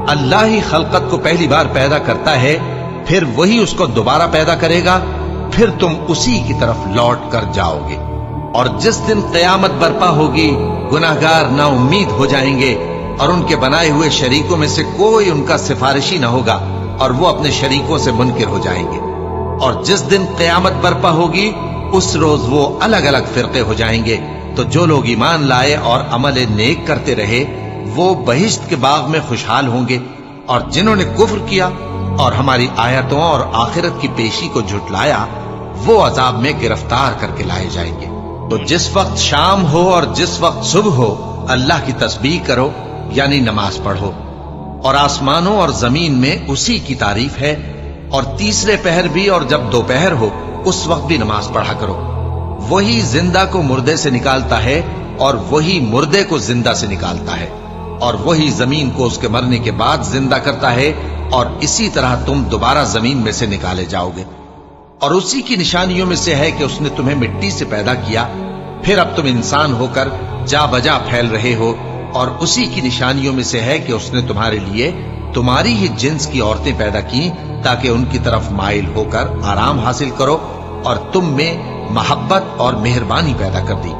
اللہ ہی خلقت کو پہلی بار پیدا کرتا ہے، پھر وہی اس کو دوبارہ پیدا کرے گا، پھر تم اسی کی طرف لوٹ کر جاؤ گے۔ اور جس دن قیامت برپا ہوگی، گناہگار نا امید ہو جائیں گے، اور ان کے بنائے ہوئے شریکوں میں سے کوئی ان کا سفارشی نہ ہوگا، اور وہ اپنے شریکوں سے منکر ہو جائیں گے۔ اور جس دن قیامت برپا ہوگی، اس روز وہ الگ الگ فرقے ہو جائیں گے، تو جو لوگ ایمان لائے اور عمل نیک کرتے رہے وہ بہشت کے باغ میں خوشحال ہوں گے، اور جنہوں نے کفر کیا اور ہماری آیتوں اور آخرت کی پیشی کو جھٹلایا وہ عذاب میں گرفتار کر کے لائے جائیں گے۔ تو جس وقت شام ہو اور جس وقت صبح ہو، اللہ کی تسبیح کرو، یعنی نماز پڑھو، اور آسمانوں اور زمین میں اسی کی تعریف ہے، اور تیسرے پہر بھی اور جب دوپہر ہو اس وقت بھی نماز پڑھا کرو۔ وہی زندہ کو مردے سے نکالتا ہے اور وہی مردے کو زندہ سے نکالتا ہے، اور وہی زمین کو اس کے مرنے کے بعد زندہ کرتا ہے، اور اسی طرح تم دوبارہ زمین میں سے نکالے جاؤ گے۔ اور اسی کی نشانیوں میں سے ہے کہ اس نے تمہیں مٹی سے پیدا کیا، پھر اب تم انسان ہو کر جا بجا پھیل رہے ہو، اور اسی کی نشانیوں میں سے ہے کہ اس نے تمہارے لیے تمہاری ہی جنس کی عورتیں پیدا کی تاکہ ان کی طرف مائل ہو کر آرام حاصل کرو، اور تم میں محبت اور مہربانی پیدا کر دی۔